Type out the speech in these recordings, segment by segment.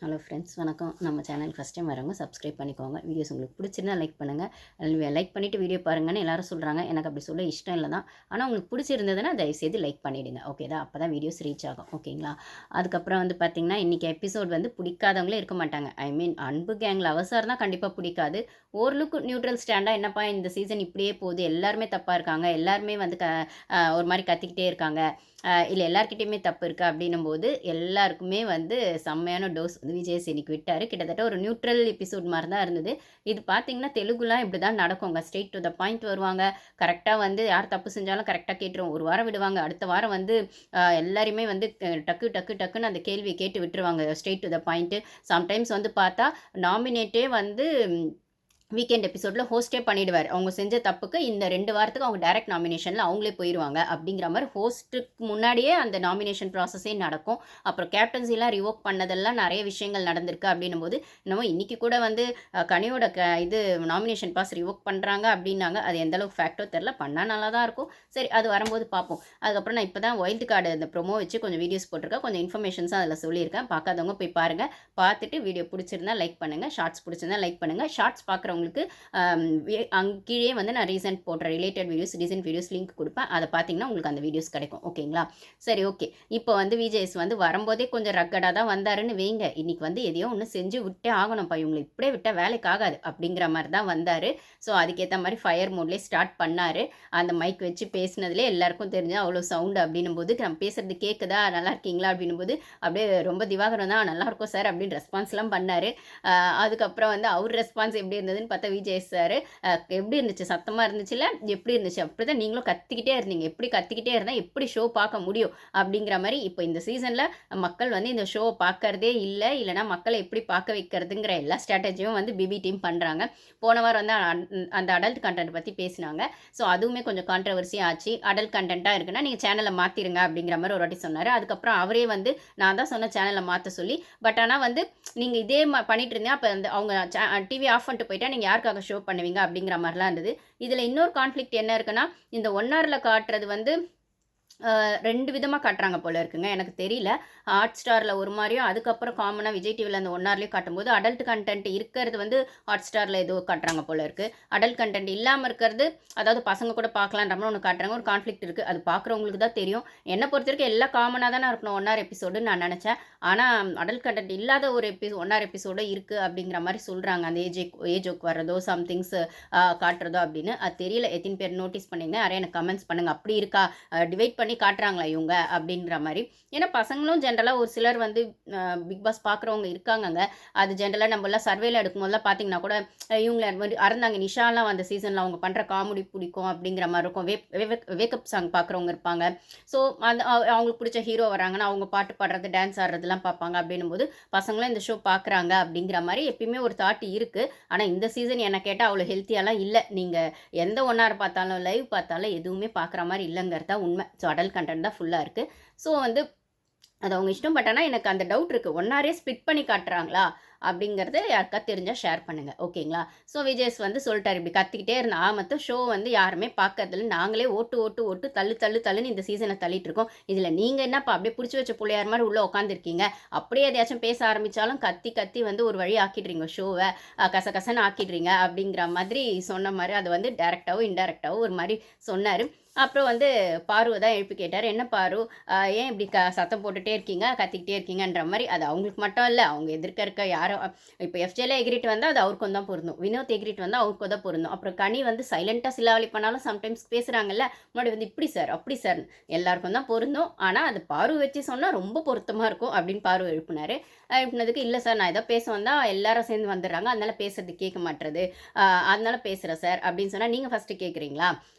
Hello friends, வணக்கம். நம்ம channel first time வரவங்க சப்ஸ்கிரைப் பண்ணிக்கோங்க. வீடியோஸ் உங்களுக்கு பிடிச்சிருந்தா லைக் பண்ணுங்கள். லைக் பண்ணிவிட்டு வீடியோ பாருங்கன்னு எல்லாரும் சொல்கிறாங்க. எனக்கு அப்படி சொல்ல இஷ்டம் இல்லை தான். ஆனால் உங்களுக்கு பிடிச்சிருந்ததுன்னா தயவுசெய்து லைக் பண்ணிவிடுங்க. ஓகேதா? அப்போ தான் வீடியோஸ் ரீச் ஆகும். ஓகேங்களா? அதுக்கப்புறம் வந்து பார்த்திங்கன்னா, இன்றைக்கி எபிசோட் வந்து பிடிக்காதவங்களே இருக்க மாட்டாங்க. ஐ மீன் அன்பு கேங் லவர்ஸாக தான் கண்டிப்பாக பிடிக்காது. ஓரளவுக்கு நியூட்ரல் ஸ்டாண்டாக என்னப்பா இந்த சீசன் இப்படியே போகுது, எல்லாருமே தப்பாக இருக்காங்க, எல்லாருமே வந்து ஒரு மாதிரி கத்திக்கிட்டே இருக்காங்க, இல்லை எல்லாருக்கிட்டேயுமே தப்பு இருக்குது அப்படின்னும்போது எல்லாருக்குமே வந்து செம்மையான டோஸ் வந்து விஜய் இன்னைக்கு விட்டார். கிட்டத்தட்ட ஒரு நியூட்ரல் எபிசோட் மாதிரி தான் இருந்தது. இது பார்த்தீங்கன்னா தெலுங்குலாம் இப்படி தான் நடக்குங்க. ஸ்ட்ரெயிட் டு த பாயிண்ட் வருவாங்க. கரெக்டாக வந்து யார் தப்பு செஞ்சாலும் கரெக்டாக கேட்டுருவோம். ஒரு வாரம் விடுவாங்க, அடுத்த வாரம் வந்து எல்லாரையுமே வந்து டக்கு டக்கு டக்குன்னு அந்த கேள்வியை கேட்டு விட்டுருவாங்க. Straight to the point. Sometimes வந்து பார்த்தா நாமினேட்டே வந்து வீக்கெண்ட் எபிசோடில் ஹோஸ்ட்டே பண்ணிவிடுவார். அவங்க செஞ்ச தப்புக்கு இந்த 2 வாரத்துக்கு அவங்க டைரக்ட் நாமினேஷனில் அவங்களே போயிடுவாங்க அப்படிங்கிற மாதிரி ஹோஸ்ட்டுக்கு முன்னாடியே அந்த நாமினேஷன் ப்ராசஸே நடக்கும். அப்புறம் கேப்டன்சிலாம் ரிவோக் பண்ணதெல்லாம் நிறைய விஷயங்கள் நடந்திருக்கு அப்படின்னும் போது என்னமோ இன்றைக்கி கூட வந்து கனியோட இது நாமினேஷன் பாஸ் ரிவோக் பண்ணுறாங்க அப்படின்னாங்க. அது எந்தளவுக்கு ஃபேக்டோ தெரில, பண்ணால் நல்லா தான் இருக்கும். சரி, அது வரும்போது பார்ப்போம். அதுக்கப்புறம் நான் இப்போ தான் வைல்டு கார்டு இந்த ப்ரொமோ வச்சு கொஞ்சம் வீடியோஸ் போட்டிருக்கேன். கொஞ்சம் இன்ஃபர்மேஷன்ஸும் அதில் சொல்லியிருக்கேன். பார்க்காதவங்க போய் பாருங்கள். பார்த்துட்டு வீடியோ பிடிச்சிருந்தா லைக் பண்ணுங்கள். ஷார்ட்ஸ் பிடிச்சிருந்தா லைக் பண்ணுங்கள். ஷார்ட்ஸ் பார்க்குறவங்க உங்களுக்கு கீழே வந்து நான் ரீசெண்ட் போடுற related videos, recent videos link கொடுப்பேன். அதை பார்த்தீங்கன்னா உங்களுக்கு அந்த வீடியோஸ் கிடைக்கும். ஓகேங்களா? சரி, ஓகே. இப்போ வந்து விஜேஎஸ் வந்து வரும்போதே கொஞ்சம் ரக்கடாக தான் வந்தாருன்னு வைங்க. இன்னைக்கு வந்து எதையோ ஒன்று செஞ்சு விட்டே ஆகணும்ப்பா, இவங்களை இப்படியே விட்டால் வேலைக்கு ஆகாது அப்படிங்கிற மாதிரி தான் வந்தார். ஸோ அதுக்கேற்ற மாதிரி ஃபயர் மோட்லேயே ஸ்டார்ட் பண்ணார். அந்த மைக் வச்சு பேசினதுலே எல்லாருக்கும் தெரிஞ்சு அவ்வளோ சவுண்டு அப்படின்னும் போது நம்ம பேசுறது கேட்குதா, நல்லா இருக்கீங்களா அப்படின்னும் போது அப்படியே ரொம்ப திவாகரம் தான் நல்லாயிருக்கும் சார் அப்படின்னு ரெஸ்பான்ஸ்லாம் பண்ணார். அதுக்கப்புறம் வந்து அவர் ரெஸ்பான்ஸ் எப்படி இருந்ததுன்னு பார்த்தா விஜய் சார் எப்படி இருந்துச்சு, சத்தமாக இருந்துச்சுல்ல, எப்படி இருந்துச்சு, அப்படி தான் நீங்களும் கத்திக்கிட்டே இருந்தீங்க, எப்படி கத்திக்கிட்டே இருந்தால் எப்படி ஷோ பார்க்க முடியும் அப்படிங்கிற மாதிரி. இப்போ இந்த சீசனில் மக்கள் வந்து இந்த ஷோவை பார்க்கறதே இல்லை, இல்லைனா மக்களை எப்படி பார்க்க வைக்கிறதுங்கிற எல்லா ஸ்ட்ராட்டஜியும் வந்து பிபி டீம் பண்ணுறாங்க. போன வாரம் வந்து அந்த அடல்ட் கண்டென்ட் பற்றி பேசினாங்க. ஸோ அதுவுமே கொஞ்சம் கான்ட்ரவர்சியாக ஆச்சு. அடல்ட் கண்டென்ட்டாக இருக்குன்னா நீங்கள் சேனலை மாற்றிடுங்க அப்படிங்கிற மாதிரி ஒரு வாட்டி சொன்னார். அதுக்கப்புறம் அவரே வந்து நான் தான் சொன்ன சேனலை மாற்ற சொல்லி, பட் ஆனால் வந்து நீங்கள் இதே பண்ணிட்டு இருந்தேன், அப்போ அந்த அவங்க டிவி ஆஃப் பண்ணிட்டு போயிட்டா நீங்கள் யாருக்காக ஷோ பண்ணுவீங்க அப்படிங்கிற மாதிரிலாம் இருந்தது. இதில் இன்னொரு கான்ஃப்ளிக்ட் என்ன இருக்குன்னா, இந்த 1 ஹவரில் காட்டுறது வந்து 2 விதமாக காட்டுறாங்க போல இருக்குங்க. எனக்கு தெரியல. ஹாட் ஸ்டாரில் ஒரு மாதிரியும், அதுக்கப்புறம் காமனாக விஜய் டிவியில் அந்த 1 ஹவர்லேயும் காட்டும்போது அடல்ட் கண்டென்ட் இருக்கிறது வந்து ஹாட் ஸ்டாரில் ஏதோ காட்டுறாங்க போல இருக்குது. அடல்ட் கண்டென்ட் இல்லாமல் இருக்கிறது, அதாவது பசங்க கூட பார்க்கலான்ற மாதிரி ஒன்று காட்டுறாங்க. ஒரு கான்ஃப்ளிக்ட் இருக்குது. அது பார்க்குறவங்களுக்கு தான் தெரியும். என்னை பொறுத்த வரைக்கும் எல்லாம் காமனாக தானே இருக்கணும் 1 ஹவர் எபிசோடுன்னு நான் நினச்சேன். ஆனால் அடல்ட் கண்டென்ட் இல்லாத ஒரு 1 ஹவர் எபிசோடு இருக்குது அப்படிங்கிற மாதிரி சொல்கிறாங்க. அந்த ஏஜோக்கு வர்றதோ சம்திங்ஸ் காட்டுறதோ அப்படின்னு. அது தெரியல எத்தனை பேர் நோட்டீஸ் பண்ணிங்க. யாரையும் எனக்கு கமெண்ட்ஸ் பண்ணுங்கள். அப்படி இருக்கா, டிவைட் பண்ணி காட்டுறாங்களா இவங்க அப்படின்ற மாதிரி. ஏன்னா பசங்களும் ஜென்ரலாக ஒரு சிலர் வந்து பிக் பாஸ் பார்க்குறவங்க இருக்காங்கங்க. அது ஜென்ரலாக நம்மளாம் சர்வேல எடுக்கும்போதெல்லாம் பார்த்தீங்கன்னா கூட இவங்கள அறந்தாங்க நிஷாலாம் அந்த சீசனில் அவங்க பண்ணுற காமெடி பிடிக்கும் அப்படிங்கிற மாதிரி இருக்கும். வேக்கப் சாங் பார்க்குறவங்க இருப்பாங்க. ஸோ அந்த அவங்களுக்கு பிடிச்ச ஹீரோ வராங்கன்னா அவங்க பாட்டு பாடுறது, டான்ஸ் ஆடுறதுலாம் பார்ப்பாங்க. அப்படின்னும் போது பசங்களும் இந்த ஷோ பார்க்குறாங்க அப்படிங்கிற மாதிரி எப்பயுமே ஒரு தாட் இருக்குது. ஆனால் இந்த சீசன் என்ன கேட்டால் அவ்வளோ ஹெல்த்தியாலாம் இல்லை. நீங்கள் எந்த 1 ஹவர் பார்த்தாலும் லைவ் பார்த்தாலும் எதுவுமே பார்க்குற மாதிரி இல்லைங்கிறது தான் உண்மை. ஸோ அடல்ட் கண்டென்ட் தான் ஃபுல்லாக இருக்குது. ஸோ வந்து அது அவங்க இஷ்டம். பட் ஆனால் எனக்கு அந்த டவுட் இருக்குது, 1 ஹவரே ஸ்பிட் பண்ணி காட்டுறாங்களா அப்படிங்கிறது யாருக்கா தெரிஞ்சால் ஷேர் பண்ணுங்கள். ஓகேங்களா? ஸோ விஜய்ஸ் வந்து சொல்லிட்டார், இப்படி கத்திக்கிட்டே இருந்தா மொத்தம் ஷோ வந்து யாருமே பார்க்கறதில்ல, நாங்களே ஓட்டு தள்ளுன்னு இந்த சீசனை தள்ளிட்டு இருக்கோம். இதில் நீங்கள் என்னப்பா அப்படியே பிடிச்சி வச்ச பிள்ளையார் மாதிரி உள்ளே உட்காந்துருக்கீங்க, அப்படியே எதையாச்சும் பேச ஆரம்பித்தாலும் கத்தி வந்து ஒரு வழி ஆக்கிடுறீங்க, ஷோவை கசகசன்னு ஆக்கிடுறீங்க அப்படிங்கிற மாதிரி சொன்ன மாதிரி அது வந்து டைரெக்டாகவும் இன்டைரக்டாகவும் ஒரு மாதிரி சொன்னார். அப்புறம் வந்து பாருவை தான் எழுப்பி கேட்டார், என்ன பாரு ஏன் இப்படி சத்தம் போட்டுகிட்டே இருக்கீங்க, கத்திக்கிட்டே இருக்கீங்கன்ற மாதிரி. அது அவங்களுக்கு மட்டும் இல்லை, அவங்க எதிர்க்க இருக்க யாரோ இப்போ எஃப்ஜேல எகிரிட்டு வந்தால் அது அவருக்கும் தான் பொருந்தும், வினோத் எகிரிட்டு வந்தால் அவருக்கும் தான் பொருந்தும். அப்புறம் கனி வந்து சைலண்ட்டாக சிலாவளி பண்ணாலும் சம்டைம்ஸ் பேசுகிறாங்கல்ல, முன்னாடி வந்து இப்படி சார் அப்படி சார் எல்லாருக்கும் தான் பொருந்தும். ஆனால் அது பாரு வச்சு சொன்னால் ரொம்ப பொருத்தமாக இருக்கும் அப்படின்னு பாரு எழுப்பினார். எழுப்பினதுக்கு இல்லை சார், நான் ஏதோ பேச வந்தால் எல்லாரும் சேர்ந்து வந்துடுறாங்க, அதனால பேசுறது கேட்க மாட்டுறது, அதனால பேசுகிறேன் சார் அப்படின்னு சொன்னால் நீங்கள் ஃபஸ்ட்டு கேட்குறீங்களா,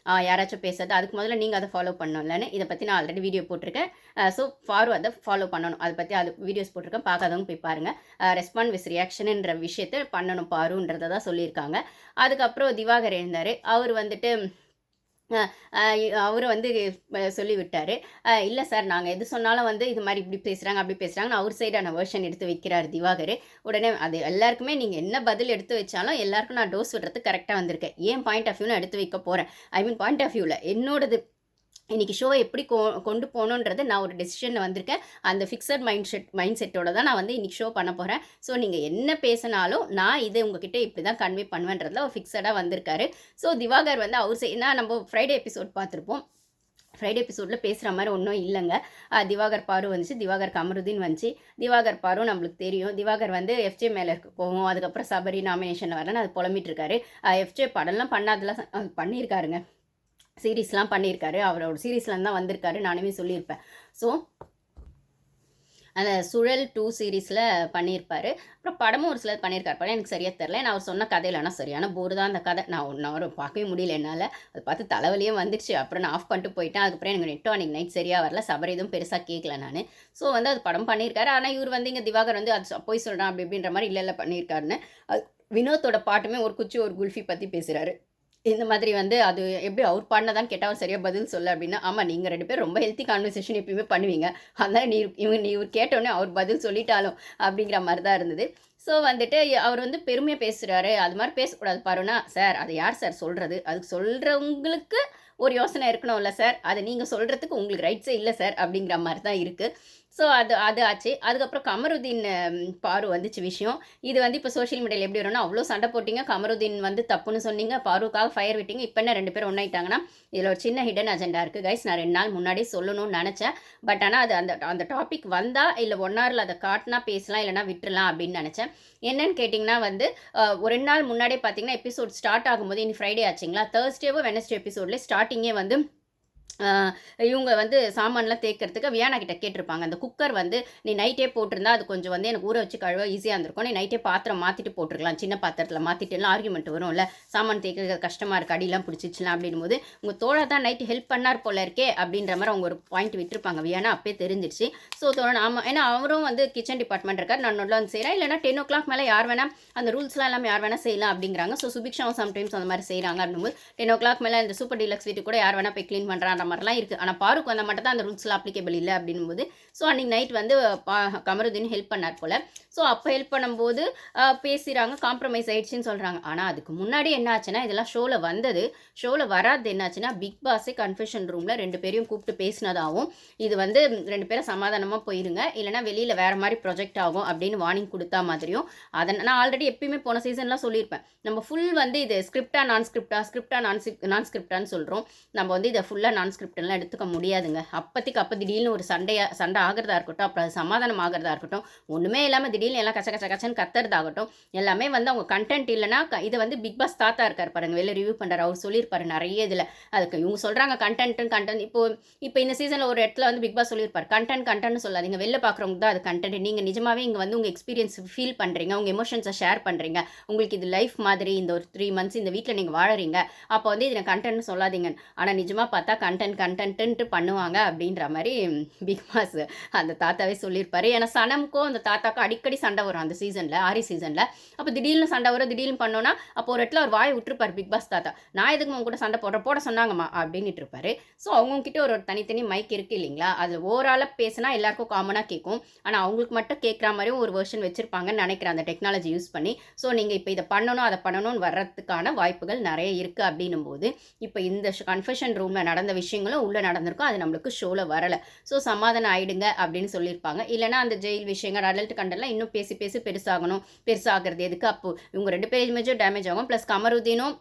யாராச்சும் பேசுறது, அதுக்கு முதல்ல நீங்கள் அதை ஃபாலோ பண்ணணும்லன்னு. இதை பற்றி நான் ஆல்ரெடி வீடியோ போட்டிருக்கேன். ஸோ ஃபார்வர்ட் அதை ஃபாலோ பண்ணணும். அதை பற்றி அது வீடியோஸ் போட்டிருக்கேன், பார்க்காதவங்க போய் பாருங்கள். ரெஸ்பாண்ட் வித் ரியாக்ஷனுன்ற விஷயத்தை பண்ணணும் பாருன்றதை தான் சொல்லியிருக்காங்க. அதுக்கப்புறம் திவாகர் எழுந்தார். அவர் வந்துட்டு அவர் வந்து சொல்லிவிட்டார், இல்லை சார் நாங்கள் எது சொன்னாலும் வந்து இது மாதிரி இப்படி பேசுகிறாங்க அப்படி பேசுகிறாங்கன்னு அவர் சைடான வேர்ஷன் எடுத்து வைக்கிறார் திவாகர். உடனே அது எல்லாருக்குமே நீங்கள் என்ன பதில் எடுத்து வச்சாலும் எல்லாருக்கும் நான் டோஸ் விடுறதுக்கு கரெக்டாக வந்திருக்கேன். ஏன் பாயிண்ட் ஆஃப் வியூன்னு எடுத்து வைக்க போகிறேன். ஐ மீன் பாயிண்ட் ஆஃப் வியூவில் என்னோடது இன்றைக்கி ஷோவை எப்படி கொண்டு போகணுன்றது நான் ஒரு டெசிஷனில் வந்திருக்கேன். அந்த ஃபிக்ஸட் மைண்ட் செட்டோட தான் நான் வந்து இன்றைக்கி ஷோ பண்ண போகிறேன். ஸோ நீங்கள் என்ன பேசினாலும் நான் இது உங்ககிட்ட இப்படி தான் கன்வே பண்ணுவேன்றதுல ஒரு ஃபிக்ஸடாக வந்திருக்காரு. ஸோ திவாகர் வந்து அவர் ஏன்னா நம்ம ஃப்ரைடே எபிசோட் பார்த்துருப்போம். ஃப்ரைடே எபிசோடில் பேசுகிற மாதிரி ஒன்றும் இல்லைங்க. திவாகர் பாரு வந்துச்சு, திவாகர் கமருதீன் வந்துச்சு. திவாகர் பாரு நம்மளுக்கு தெரியும். திவாகர் வந்து எஃப்ஜே மேலே இருக்க போவோம், அதுக்கப்புறம் சபரி நாமினேஷனில் வரேன்னு அது புலம்பிட்டு இருக்காரு. எஃப்ஜே படம்லாம் பண்ணாதெல்லாம் பண்ணியிருக்காருங்க, சீரீஸ்லாம் பண்ணியிருக்காரு. அவரோட சீரீஸ்லாம் தான் வந்திருக்காரு, நானுமே சொல்லியிருப்பேன். ஸோ அந்த சுழல் 2 சீரீஸில் பண்ணியிருப்பார். அப்புறம் படமும் ஒரு சிலர் பண்ணியிருக்காரு. படம் எனக்கு சரியாக தெரில. நான் அவர் சொன்ன கதையில் ஆனால் சரியான போர் தான் அந்த கதை. நான் 1 ஹவர் பார்க்கவே முடியல என்னால். அதை பார்த்து தலைவலியே வந்துடுச்சு. அப்புறம் நான் ஆஃப் பண்ணிட்டு போயிட்டேன். அதுக்கப்புறம் எனக்கு நெட்டும் அன்றைக்கி நைட் சரியாக வரல. சபரி எதுவும் பெருசாக கேட்கல நான். ஸோ வந்து அது படம் பண்ணியிருக்காரு. ஆனால் இவர் வந்து இங்கே திவாகர் வந்து அது போய் சொல்கிறான் அப்படி இப்படின்ற மாதிரி இல்லை பண்ணியிருக்காருன்னு. அது வினோத்தோட பாட்டுமே ஒரு குச்சி ஒரு குல்ஃபி பற்றி பேசுகிறாரு. இந்த மாதிரி வந்து அது எப்படி அவர் பாடினதான்னு கேட்டால் அவர் சரியாக பதில் சொல்ல அப்படின்னா, ஆமாம் நீங்கள் 2 பேரும் ரொம்ப ஹெல்த்தி கான்வர்சேஷன் எப்பயுமே பண்ணுவீங்க. அதனால் நீ கேட்டோன்னே அவர் பதில் சொல்லிட்டாலும் அப்படிங்கிற மாதிரி தான் இருந்தது. ஸோ வந்துட்டு அவர் வந்து பெருமையாக பேசுகிறாரு. அது மாதிரி பேசக்கூடாது பாருன்னா, சார் அதை யார் சார் சொல்கிறது? அதுக்கு சொல்கிறவங்களுக்கு ஒரு யோசனை இருக்கணும்ல சார், அதை நீங்கள் சொல்கிறதுக்கு உங்களுக்கு ரைட்ஸே இல்லை சார் அப்படிங்கிற மாதிரி தான் இருக்குது. ஸோ அது ஆச்சு. அதுக்கப்புறம் கமருதீன் பாரு வந்துச்சு விஷயம். இது வந்து இப்போ சோஷியல் மீடியாவில் எப்படி வரும்னா, அவ்வளோ சண்டை போட்டிங்க, கமருதீன் வந்து தப்புன்னு சொன்னீங்க, பாருக்காக ஃபயர் விட்டீங்க. இப்போ என்ன 2 பேரும் ஒன்றாயிட்டாங்கன்னா, இதில் ஒரு சின்ன ஹிடன் அஜெண்டா இருக்குது கைஸ். நான் 2 நாள் முன்னாடியே சொல்லணும்னு நினச்சேன். பட் ஆனால் அது அந்த டாபிக் வந்தால் இல்லை 1 ஹவரில் அதை காட்டினா பேசலாம், இல்லைனா விட்டுறலாம் அப்படின்னு நினச்சேன். என்னன்னு கேட்டிங்கன்னா வந்து ஒரு 2 நாள் முன்னாடியே பார்த்தீங்கன்னா எபிசோட் ஸ்டார்ட் ஆகும்போது, இன்னைக்கு ஃப்ரைடே ஆச்சுங்களா, தேர்ஸ்டேவோ வெனஸ்டே எபிசோட்லேயே ஸ்டார்டிங்கே வந்து இவங்க வந்து சாமான்லாம் தேய்க்கிறதுக்கு வியானா கிட்ட கேட்டிருப்பாங்க. அந்த குக்கர் வந்து நீ நைட்டே போட்டிருந்தா அது கொஞ்சம் வந்து எனக்கு ஊற வச்சு கழுவ ஈஸியாக இருந்திருக்கும். நீ நைட்டே பாத்திரம் மாற்றிட்டு போட்டிருக்கலாம், சின்ன பாத்திரத்தில் மாற்றிட்டுலாம் ஆர்குமெண்ட் வரும்ல, சாமான் தேய்க்கிறது கஷ்டமாக இருக்குது, அடியெலாம் பிடிச்சிச்சுலாம் அப்படின்போது உங்கள் தோழா தான் நைட்டு ஹெல்ப் பண்ணார் போல இருக்கே அப்படின்ற மாதிரி அவங்க ஒரு பாயிண்ட் விட்டுருப்பாங்க. வியானா அப்பயே தெரிஞ்சிடுச்சு. ஸோ தோழன் ஆமாம், ஏன்னா அவரும் வந்து கிச்சன் டிபார்ட்மெண்ட் இருக்கார், நான் நல்லா வந்து செய்கிறேன், இல்லைனா 10 o'clock மேலே யார் வேணால் அந்த ரூல்ஸ்லாம் எல்லாமே யார் வேணால் செய்யலாம் அப்படிங்கிறாங்க. ஸோ சுபிக்ஷாவும் சம்டைம்ஸ் அந்த மாதிரி செய்கிறாங்க அப்படின்போது 10 o'clock மேலே இந்த சூப்பர் டீலக்ஸ் வீட்டு கூட யார் வேணால் போய் க்ளீன் பண்ணுறான்ற மாதிரிலாம் இருக்குது. ஆனால் பாருக்கு வந்தால் மட்டும் தான் அந்த ரூல்ஸ்லாம் அப்ளிகேபிள் இல்லை அப்படின்போது ஸோ அன்றைக்கி நைட் வந்து கமருதீன் ஹெல்ப் பண்ணார் போல். ஸோ அப்போ ஹெல்ப் பண்ணும்போது பேசுகிறாங்க, காம்ப்ரமைஸ் ஆகிடுச்சின்னு சொல்கிறாங்க. ஆனால் அதுக்கு முன்னாடி என்ன ஆச்சுன்னா, இதெல்லாம் ஷோவில் வந்தது, ஷோவில் வராது என்னாச்சுன்னா, பிக் பாஸே கன்ஃபெஷன் ரூமில் 2 பேரையும் கூப்பிட்டு பேசினதாகவும், இது வந்து 2 பேரும் சமாதானமாக போயிருங்க, இல்லைனா வெளியில் வேறு மாதிரி ப்ரொஜெக்ட் ஆகும் அப்படின்னு வார்னிங் கொடுத்தா மாதிரியும். அதை நான் ஆல்ரெடி எப்பயுமே போன சீசன்லாம் சொல்லியிருப்பேன். நம்ம ஃபுல் வந்து இது ஸ்கிரிப்டா நான் ஸ்கிரிப்டான்னு சொல்கிறோம். நம்ம வந்து இதை ஃபுல்லாக நான் ஸ்கிரிப்டெல்லாம் எடுத்துக்க முடியாதுங்க. அப்போ திடீர்னு ஒரு சண்டை ஆகிறதா இருக்கட்டும், அப்புறம் அது சமாதானம் ஆகிறதா இருக்கட்டும், ஒன்றுமே இல்லாமல் திடீர்னு எல்லாம் கச்சன்னு கத்துறதாகட்டும், எல்லாமே வந்து அவங்க கண்டென்ட் இல்லைனா இதை வந்து பிக் பாஸ் தாத்தா இருக்கார் பாருங்க, வெளில ரிவ்யூ பண்ணுறாரு, அவர் சொல்லியிருப்பாரு நிறைய இதில். அதுக்கு இவங்க சொல்கிறாங்க கண்டென்ட். இப்போ இந்த சீசனில் ஒரு இடத்துல வந்து பிக் பாஸ் சொல்லியிருப்பார், கண்டென்ட்னு சொல்லாதீங்க, வெளில பார்க்குறவங்க தான் அது கண்டென்ட். நீங்கள் நிஜமாகவே இங்கே வந்து உங்கள் எக்ஸ்பீரியன்ஸ் ஃபீல் பண்ணுறீங்க, உங்கள் எமோஷன்ஸை ஷேர் பண்ணுறீங்க, உங்களுக்கு இது லைஃப் மாதிரி இந்த ஒரு 3 months இந்த வீட்டில் நீங்கள் வாழறீங்க, அப்போ வந்து இதை கண்டென்ட்னு சொல்லாதீங்க. ஆனால் நிஜமாக பார்த்தா கண்டென்ட்டு பண்ணுவாங்க அப்படின்ற மாதிரி பிக் பாஸ் அந்த தாத்தாவே சொல்லியிருப்பாரு. ஏன்னா சனமுக்கும் அந்த தாத்தாக்கும் அடிக்கடி சண்டை வரும் அந்த சீசனில், ஆரி சீசனில். அப்போ திடீர்னு சண்டை வரும், திடீர்னு பண்ணோன்னா அப்போ ஒரு இடத்துல ஒரு வாய் விட்டுருப்பார் பிக் பாஸ் தாத்தா, நான் எதுக்கு அவங்க கூட சண்டை போட சொன்னாங்கம்மா அப்படின்ட்டு இருப்பாரு. ஸோ அவங்கக்கிட்ட ஒரு தனித்தனி மைக் இருக்குது இல்லைங்களா, அதில் ஓவராலாக பேசினா எல்லாருக்கும் காமனாக கேட்கும், ஆனால் அவங்களுக்கு மட்டும் கேட்குற மாதிரியும் ஒரு வெர்ஷன் வச்சுருப்பாங்கன்னு நினைக்கிறேன் அந்த டெக்னாலஜி யூஸ் பண்ணி. ஸோ நீங்கள் இப்போ இதை பண்ணணும் அதை பண்ணணும்னு வர்றதுக்கான வாய்ப்புகள் நிறைய இருக்குது அப்படின்னும் போது, இப்போ இந்த கன்ஃபெஷன் ரூமில் நடந்த விஷயங்களும் உள்ளே நடந்திருக்கும், அது நம்மளுக்கு ஷோவில் வரலை. ஸோ சமாதானம் ஆகிடுங்க அப்படின்னு சொல்லியிருப்பாங்க. இல்லைனா அந்த ஜெயில் விஷயங்கள் அடல்ட் கண்டெல்லாம் இன்னும் பேசி பெருசாகிறது எதுக்கு? அப்போ இவங்க 2 பேர் இமேஜும் டேமேஜ் ஆகும். ப்ளஸ் கமருதீனும்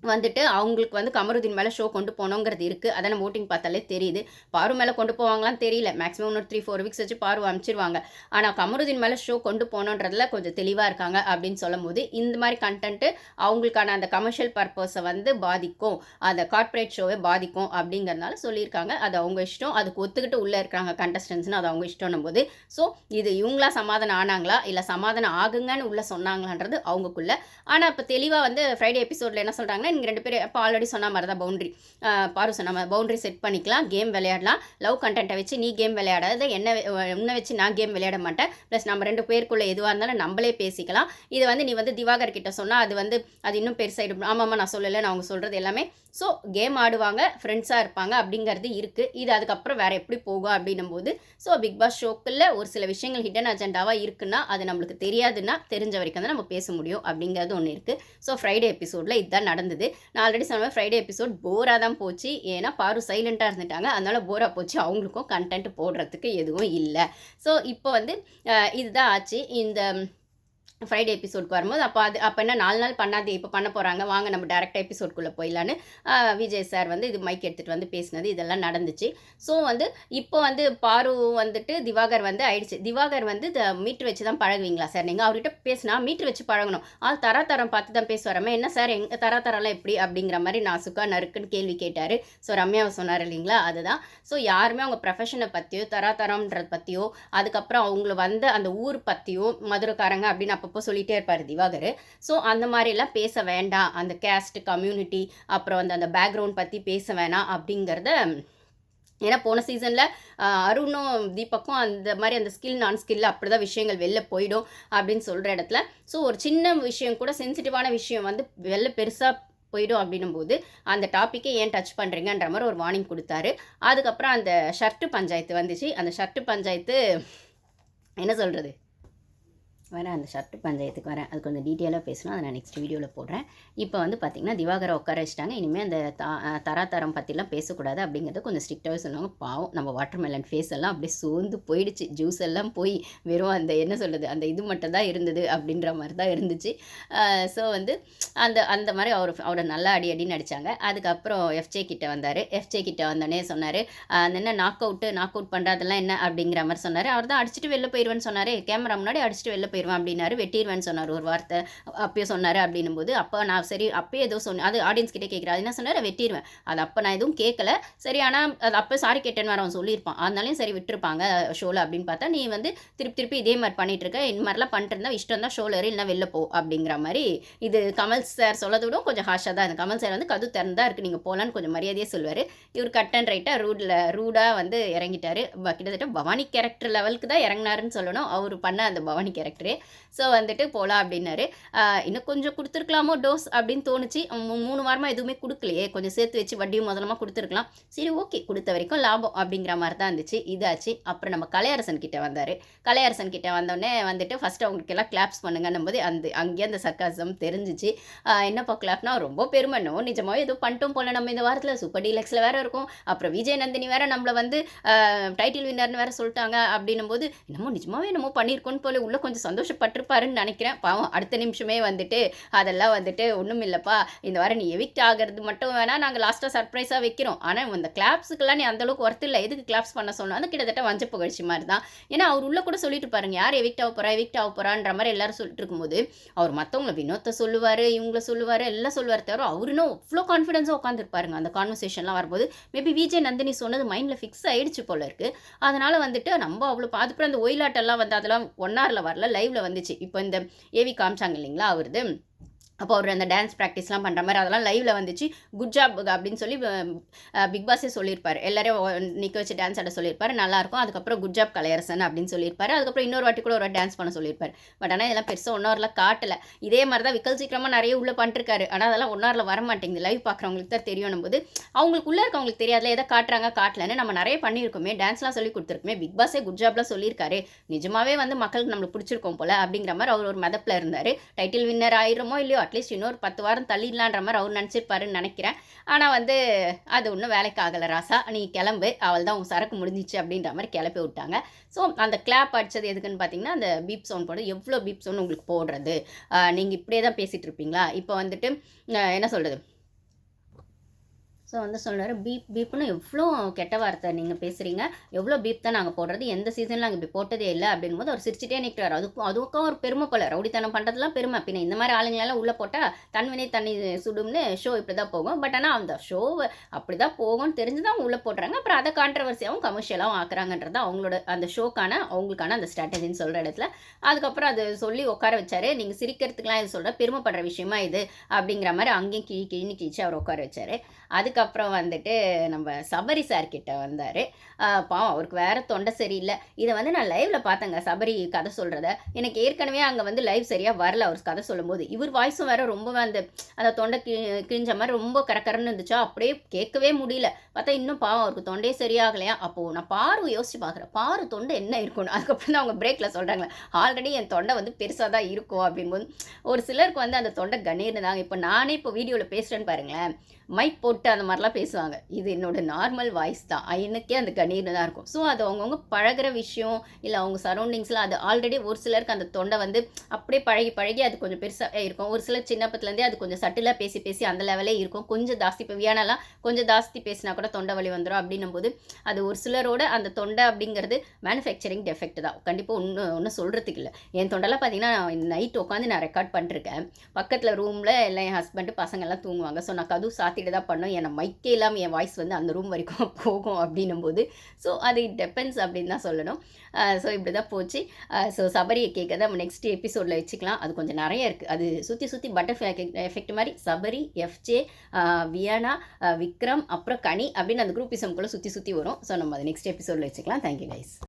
வந்துட்டு அவங்களுக்கு வந்து கமருதீன் மேலே ஷோ கொண்டு போனோங்கிறது இருக்குது. அதை நம்ம ஓட்டிங் பார்த்தாலே தெரியுது. பாரு மேலே கொண்டு போவாங்களான்னு தெரியல. மேக்ஸிமம் இன்னொரு 3-4 வீக்ஸ் வச்சு பாரு அனுப்பிச்சிருவாங்க. ஆனால் கமருதீன் மேலே ஷோ கொண்டு போனோன்றதுல கொஞ்சம் தெளிவாக இருக்காங்க அப்படின்னு சொல்லும் போது, இந்த மாதிரி கண்டென்ட்டு அவங்களுக்கான அந்த கமர்ஷியல் பர்பஸை வந்து பாதிக்கும், அந்த கார்ப்பரேட் ஷோவை பாதிக்கும் அப்படிங்கிறதுனால சொல்லியிருக்காங்க. அது அவங்க இஷ்டம். அதுக்கு ஒத்துக்கிட்டு உள்ளே இருக்கிறாங்க கண்டஸ்டன்ஸ்னு, அது அவங்க இஷ்டம்னும் போது, ஸோ இது இவங்களா சமாதானம் ஆனாங்களா இல்லை சமாதானம் ஆகுங்கன்னு உள்ளே சொன்னாங்களான்றது அவங்களுக்குள்ள. ஆனால் இப்போ தெளிவாக வந்து ஃப்ரைடே எபிசோடில் என்ன சொல்கிறாங்க, நீங்கள் 2 பேரும் இப்போ ஆல்ரெடி சொன்ன மாதிரி தான் பவுண்ட்ரி, பாரு சொன்ன மாதிரி பவுண்ட்ரி செட் பண்ணிக்கலாம், கேம் விளையாடலாம், லவ் கண்டென்ட்டை வச்சு நீ கேம் விளையாடாத, உன்னை வச்சு நான் கேம் விளையாட மாட்டேன், ப்ளஸ் நம்ம 2 பேருக்குள்ளே எதுவாக இருந்தாலும் நம்மளே பேசிக்கலாம். இது வந்து நீ வந்து திவாகர் கிட்ட சொன்னால் அது இன்னும் பெருசாகிடும். ஆமாம்மா நான் சொல்லலை, நான் அவங்க சொல்கிறது எல்லாமே. ஸோ கேம் ஆடுவாங்க, ஃப்ரெண்ட்ஸாக இருப்பாங்க அப்படிங்கிறது இருக்குது. இது அதுக்கப்புறம் வேறு எப்படி போகும் அப்படின்னும் போது, ஸோ பிக் பாஸ் ஷோக்குள்ள ஒரு சில விஷயங்கள் ஹிடன் அஜெண்டாவாக இருக்குன்னா அது நம்மளுக்கு தெரியாதுன்னா தெரிஞ்ச வரைக்கும் தான் நம்ம பேச முடியும் அப்படிங்கிறது ஒன்று இருக்குது. ஸோ ஃப்ரைடே எபிசோடில் இதுதான் நடந்து நடந்தது. நான் ஆல்ரெடி சொன்ன ஃப்ரைடே எபிசோட் போராக தான் போச்சு. ஏன்னா பாரு சைலண்ட்டாக இருந்துட்டாங்க. அதனால போராக போச்சு. அவங்களுக்கும் கண்டென்ட் போடுறதுக்கு எதுவும் இல்லை. ஸோ இப்போ வந்து இதுதான் ஆச்சு. இந்த ஃப்ரைடே எபிசோடுக்கு வரும்போது அப்போ என்ன 4 நாள் பண்ணாது இப்போ பண்ண போகிறாங்க, வாங்க நம்ம டேரெக்டாக எபிசோட்குள்ளே போயிடலான்னு விஜய் சார் வந்து இது மைக் எடுத்துகிட்டு வந்து பேசினது இதெல்லாம் நடந்துச்சு. ஸோ வந்து இப்போ வந்து பாரு வந்துட்டு திவாகர் வந்து ஆயிடுச்சு. திவாகர் வந்து மீட்ரு வச்சு தான் பழகுவீங்களா சார் நீங்கள்? அவர்கிட்ட பேசினா மீட்ரு வச்சு பழகணும். தரம் பார்த்து தான் பேசுவாரமே, என்ன சார் எங்கள் தரம்லாம் எப்படி அப்படிங்கிற மாதிரி நாசுக்கா நறுக்குன்னு கேள்வி கேட்டார். ஸோ ரம்யாவை சொன்னார் இல்லைங்களா, அதுதான். ஸோ யாருமே அவங்க ப்ரொஃபஷனை பற்றியோ தரம்ன்றதை பற்றியோ அதுக்கப்புறம் அவங்கள வந்த அந்த ஊர் பற்றியோ மதுரைக்காரங்க அப்படின்னு அப்பப்போ சொல்லிகிட்டே இருப்பார் திவாகர். ஸோ அந்த மாதிரிலாம் பேச வேண்டாம், அந்த கேஸ்ட் கம்யூனிட்டி அப்புறம் அந்த பேக்ரவுண்ட் பற்றி பேச வேணாம் அப்படிங்கிறத. ஏன்னா போன சீசனில் அருணும் தீபக்கும் அந்த மாதிரி அந்த ஸ்கில் நான் ஸ்கில் அப்படி தான் விஷயங்கள் வெளில போயிடும் அப்படின்னு சொல்கிற இடத்துல ஸோ ஒரு சின்ன விஷயம் கூட சென்சிட்டிவான விஷயம் வந்து வெளில பெருசாக போயிடும் அப்படின்னும் போது அந்த டாப்பிக்கை ஏன் டச் பண்ணுறீங்கன்ற மாதிரி ஒரு வார்னிங் கொடுத்தாரு. அதுக்கப்புறம் அந்த ஷர்ட்டு பஞ்சாயத்து வந்துச்சு. அந்த ஷர்ட்டு பஞ்சாயத்து என்ன சொல்கிறது, வரேன் அந்த ஷர்ட்டு பஞ்சாயத்துக்கு வரேன். அது கொஞ்சம் டீட்டெயிலாக பேசணும், அதை நான் நெக்ஸ்ட் வீடியோவில் போடுறேன். இப்போ வந்து பார்த்திங்கன்னா திவாகரை உட்கார வச்சுட்டாங்க. இனிமேல் அந்த தரம் பற்றிலாம் பேசக்கூடாது அப்படிங்கிறத கொஞ்சம் ஸ்ட்ரிக்டாகவே சொன்னாங்க. பாவம் நம்ம வாட்டர்மெலன் ஃபேஸ் எல்லாம் அப்படியே சோர்ந்து போயிடுச்சு. ஜூஸ் எல்லாம் போய் வெறும் அந்த என்ன சொல்கிறது அந்த இது மட்டும் தான் இருந்தது அப்படின்ற மாதிரி தான் இருந்துச்சு. ஸோ வந்து அந்த மாதிரி அவரை நல்லா அடின்னு அடித்தாங்க. அதுக்கப்புறம் எஃப்ஜே கிட்டே வந்தார். எஃப்ஜே கிட்டே வந்தோடனே சொன்னார், என்ன நாக் அவுட் பண்ணுறதெல்லாம் என்ன அப்படிங்கிற மாதிரி சொன்னார். அவர் தான் அடிச்சுட்டு வெளில போயிடுவேன்னு சொன்னார். கேமரா முன்னாடி அடிச்சுட்டு வெளில போயிடுவேன் அப்படின்னாரு. வெட்டிடுவேன்னு சொன்னார் ஒரு வார்த்தை அப்பயே சொன்னார். அப்படின்னும் போது அப்போ நான் சரி அப்பயே ஏதோ சொன்னேன். அது ஆடியன்ஸ் கிட்டே கேட்குறேன். என்ன சொன்னார், வெட்டிடுவேன். அது அப்போ நான் எதுவும் கேட்கல. சரி ஆனால் அது அப்போ சாரி கேட்டேன்னு வேறு அவன் சொல்லியிருப்பான். அதனாலையும் சரி விட்டுருப்பாங்க ஷோவில் அப்படின்னு பார்த்தா நீ வந்து திருப்பி இதே மாதிரி பண்ணிட்டு இருக்க. இந்த மாதிரிலாம் பண்ணிட்டு இருந்தா இஷ்டம் தான் ஷோவில் இல்லைனா வெளில போ அப்படிங்கிற மாதிரி. இது கமல் சார் சொல்லதை விட கொஞ்சம் ஹாஷாக தான். இந்த கமல் சார் வந்து கது திறந்தா இருக்குது நீங்கள் போகலான்னு கொஞ்சம் மரியாதையே சொல்லுவார். இவர் கட் அண்ட் ரைட்டாக ரூடாக வந்து இறங்கிட்டார். கிட்டத்தட்ட பவானி கேரக்டர் லெவலுக்கு தான் இறங்கினாருன்னு சொல்லணும் அவர் பண்ண அந்த பவானி கேரக்டரே. ஸோ வந்துட்டு போகலாம் அப்படின்னாரு. இன்னும் கொஞ்சம் கொடுத்துருக்கலாமோ டோஸ் அப்படின்னு தோணுச்சு. 3 வாரமாக எதுவுமே கொடுக்கலையே, கொஞ்சம் சேர்த்து வச்சு வட்டியும் முதலமாக கொடுத்துருக்கலாம். சரி ஓகே, கொடுத்த வரைக்கும் லாபம் அப்படிங்கிற மாதிரி தான் இருந்துச்சு. இதாச்சு. அப்புறம் நம்ம கலையரசன் கிட்டே வந்தார். கலையரசன் கிட்டே வந்தோடனே வந்துட்டு ஃபஸ்ட்டு அவங்களுக்கு எல்லாம் கிளாப்ஸ் பண்ணுங்கன்னும் போது அங்கேயே அந்த சர்க்காசம் தெரிஞ்சிச்சு. என்னப்பா கிளாப்னா ரொம்ப பெருமை, நிஜமாவே ஏதோ பண்ணிட்டோம் போல நம்ம இந்த வாரத்தில் சூப்பர் டீலக்ஸில் வேறு இருக்கும். அப்புறம் விஜய் நந்தினி வேறு நம்மளை வந்து டைட்டில் வின்னர்னு வேறு சொல்லிட்டாங்க அப்படின்னும் போது நிஜமாவே என்னமோ பண்ணியிருக்கோன்னு போல உள்ள கொஞ்சம் சந்தோஷப்பட்டிருப்பாருன்னு நினைக்கிறேன். பாவம் அடுத்த நிமிஷமே வந்துட்டு அதெல்லாம் வந்துட்டு ஒன்றும் இல்லைப்பா, இந்த வாரம் நீ எவிக்ட் ஆகிறது மட்டும் வேணால் நாங்கள் லாஸ்ட்டாக சர்ப்ரைஸாக வைக்கிறோம். ஆனால் இந்த கிளாப்ஸுக்கெல்லாம் நீ அந்தளவுக்கு ஒர்த்து இல்லை, எதுக்கு கிளாப்ஸ் பண்ண சொன்னோம். அது கிட்டத்தட்ட வஞ்ச புகழ்ச்சி மாதிரி தான். ஏன்னா அவர் உள்ள கூட சொல்லிட்டு பாருங்க, யார் எவிக்ட் ஆக போகிறான்ற மாதிரி எல்லாரும் சொல்லிட்டு இருக்கும்போது அவர் மற்றவங்களை வினோத்தை சொல்லுவார், இவங்கள சொல்லுவார், எல்லாம் சொல்லுவார். தவிர அவர் இன்னும் அவ்வளோ கான்ஃபிடென்ஸாக உட்காந்துருப்பாருங்க அந்த கான்வர்சேஷன்லாம் வரும்போது. மேபி விஜய் நந்தினி சொன்னது மைண்டில் ஃபிக்ஸ் ஆகிடுச்சு போல இருக்குது. அதனால் வந்துட்டு நம்ம அவ்வளோ அதுக்கப்புறம் அந்த ஒயிலாட்டெல்லாம் வந்து அதெல்லாம் 1 hourல வரல, லைவில் வந்துச்சு. இப்போ இந்த ஏவி காமிச்சாங்க இல்லைங்களா அவருது. அப்போ அவர் அந்த டான்ஸ் ப்ராக்டிஸ்லாம் பண்ணுற மாதிரி அதெல்லாம் லைவில் வந்துச்சு. குட் ஜாப் அப்படின்னு சொல்லி பிக் பாஸே சொல்லியிருப்பார். எல்லாரையும் நிற்க வச்சு டான்ஸ் ஆட சொல்லியிருப்பார். நல்லாயிருக்கும். அதுக்கப்புறம் குட் ஜாப் கலையரசன் அப்படின்னு சொல்லியிருப்பார். அதுக்கப்புறம் இன்னொரு வாட்டி கூட ஒரு டான்ஸ் பண்ண சொல்லியிருப்பார். பட் ஆனால் இதெல்லாம் பெருசாக 1 hourல காட்டலை. இதே மாதிரி தான் விக்கல் சீக்கிரமாக நிறைய உள்ளே பண்ணிருக்காரு. ஆனால் அதெல்லாம் 1 hourல வர மாட்டேங்குது. லைவ் பார்க்குறவங்களுக்கு தான் தெரியணும் போது அவங்களுக்கு உள்ளே இருக்கவங்களுக்கு தெரியாதுல எதை காட்டுறாங்க காட்டலன்னு. நம்ம நிறைய பண்ணியிருக்கோமே, டான்ஸ்லாம் சொல்லி கொடுத்துருக்குமே, பிக் பாஸே குட் ஜாப்லாம் சொல்லியிருக்காரு. நிஜமாவே வந்து மக்களுக்கு நம்மளுக்கு பிடிச்சிருக்கோம் போல் அப்படிங்கிற மாதிரி அவர் ஒரு மதப்பில் இருந்தார். டைட்டில் வின்னர் ஆயிரமோ இல்லையோ அட்லீஸ்ட் இன்னொரு 10 வாரம் தள்ளிடலான்ற மாதிரி அவர் நினச்சிருப்பாருன்னு நினைக்கிறேன். ஆனால் வந்து அது ஒன்றும் வேலைக்கு ஆகலை. ராசா நீ கிளம்பு, அவள் தான் உன் சரக்கு முடிஞ்சிச்சு அப்படின்ற மாதிரி கிளப்பி விட்டாங்க. ஸோ அந்த கிளாப் அடித்தது எதுக்குன்னு பார்த்தீங்கன்னா அந்த பீப் சவுண்ட் போடுறது. எவ்வளோ பீப் சவுண்ட் உங்களுக்கு போடுறது, நீங்கள் இப்படியே தான் பேசிகிட்டு இருப்பீங்களா? இப்போ வந்துட்டு என்ன சொல்கிறது, ஸோ வந்து சொல்கிறாரு பீப்னு எவ்வளோ கெட்ட வார்த்தை நீங்கள் பேசுகிறீங்க, எவ்வளோ பீப் தான் நாங்கள் போடுறது, எந்த சீசனில் நாங்கள் இப்படி போட்டதே இல்லை அப்படின் போது அவர் சிரிச்சிட்டே நிற்கிறார். அதுக்கும் ஒரு பெருமை போல, ரவுடித்தனம் பண்ணுறதுலாம் பெருமை. பின்ன இந்த மாதிரி ஆளுங்களெல்லாம் உள்ளே போட்டால் தன்வினை தண்ணி சுடும்னு ஷோ இப்படி தான் போகும். பட் ஆனால் அந்த ஷோவை அப்படி தான் போகும்னு தெரிஞ்சு தான் அவங்க உள்ளே போடுறாங்க. அப்புறம் அதை கான்ட்ரவர்சியாகவும் கமர்ஷியலாகவும் ஆக்குறாங்கன்றது அவங்களோட அந்த ஷோக்கான அவங்களுக்கான அந்த ஸ்ட்ராட்டஜின்னு சொல்கிற இடத்துல. அதுக்கப்புறம் அது சொல்லி உட்கார வச்சார். நீங்கள் சிரிக்கிறதுக்கெலாம் இது சொல்கிற பெருமைப்படுற விஷயமா இது அப்படிங்கிற மாதிரி அங்கேயும் கிழின்னு கிழிச்சு அவர் உட்கார வச்சார். அதுக்கு அதுக்கப்புறம் வந்துட்டு நம்ம சபரி சார் கிட்ட வந்தார். பாவம் அவருக்கு வேறு தொண்டை சரியில்லை. இதை வந்து நான் லைவில் பார்த்தேங்க, சபரி கதை சொல்கிறத. எனக்கு ஏற்கனவே அங்கே வந்து லைவ் சரியாக வரல அவர் கதை சொல்லும்போது. இவர் வாய்ஸும் வேறு ரொம்ப அந்த தொண்டை கிழிஞ்ச மாதிரி ரொம்ப கரகரன்னு இருந்துச்சா, அப்படியே கேட்கவே முடியல. பார்த்தா இன்னும் பாவம் அவருக்கு தொண்டையே சரியாகலையா. அப்போது நான் பாரு யோசிச்சு பார்க்குறேன், பாரு தொண்டை என்ன இருக்கும்னு. அதுக்கப்புறம் தான் அவங்க பிரேக்கில் சொல்கிறாங்க, ஆல்ரெடி என் தொண்டை வந்து பெருசாக தான் இருக்கும் அப்படின்போது, ஒரு சிலருக்கு வந்து அந்த தொண்டை கணீர்னு தாங்க. இப்போ நானே இப்போ வீடியோவில் பேசுகிறேன்னு பாருங்களேன், மைக் போட்டு அந்த மாதிரிலாம் பேசுவாங்க. இது என்னோட நார்மல் வாய்ஸ் தான். எனக்கே அந்த கணீர்னு தான் இருக்கும். ஸோ அது அவங்கவுங்க பழகிற விஷயம், இல்லை அவங்க சரௌண்டிங்ஸில் அது ஆல்ரெடி ஒரு சிலருக்கு அந்த தொண்டை வந்து அப்படியே பழகி பழகி அது கொஞ்சம் பெருசாக இருக்கும். ஒரு சிலர் சின்னப்பத்துலேருந்தே அது கொஞ்சம் சட்டிலாக பேசி பேசி அந்த லெவலே இருக்கும். கொஞ்சம் ஜாஸ்தி இப்போ வியானாலாம் கொஞ்சம் ஜாஸ்தி பேசினா கூட தொண்டை வலி வந்துடும். அப்படின்னும் போது அது ஒரு சிலரோட அந்த தொண்டை அப்படிங்கிறது மேனுஃபேக்சரிங் டெஃபெக்ட் தான். கண்டிப்பாக ஒன்றும் சொல்கிறதுக்கு இல்லை. என் தொண்டெல்லாம் பார்த்தீங்கன்னா நைட் உட்காந்து நான் ரெக்கார்ட் பண்ணிருக்கேன். பக்கத்தில் ரூமில் எல்லாம் என் ஹஸ்பண்டு பசங்கள்லாம் தூங்குவாங்க. ஸோ நான் கதவு சாத்திட்டு தான் பண்ணோம். ஏன்னா மைக்கே இல்லாமல் என் வாய்ஸ் வந்து அந்த ரூம் வரைக்கும் போகும் அப்படின்னும் போது, ஸோ அது டெபெண்ட்ஸ் அப்படின்னு தான் சொல்லணும். ஸோ இப்படி தான் போச்சு. ஸோ சபரியை கேட்க தான் நம்ம நெக்ஸ்ட் எபிசோடில் வச்சுக்கலாம். அது கொஞ்சம் நிறைய இருக்குது. அது சுற்றி சுற்றி பட்டர்ஃப்ளை எஃபெக்ட் மாதிரி சபரி, எஃப்ஜே, வியானா, விக்ரம், அப்புறம் கனி அப்படின்னு அந்த குரூப்பிசம்குள்ளே சுற்றி சுற்றி வரும். ஸோ நம்ம அதை நெக்ஸ்ட் எபிசோடில் வச்சுக்கலாம். Thank you guys.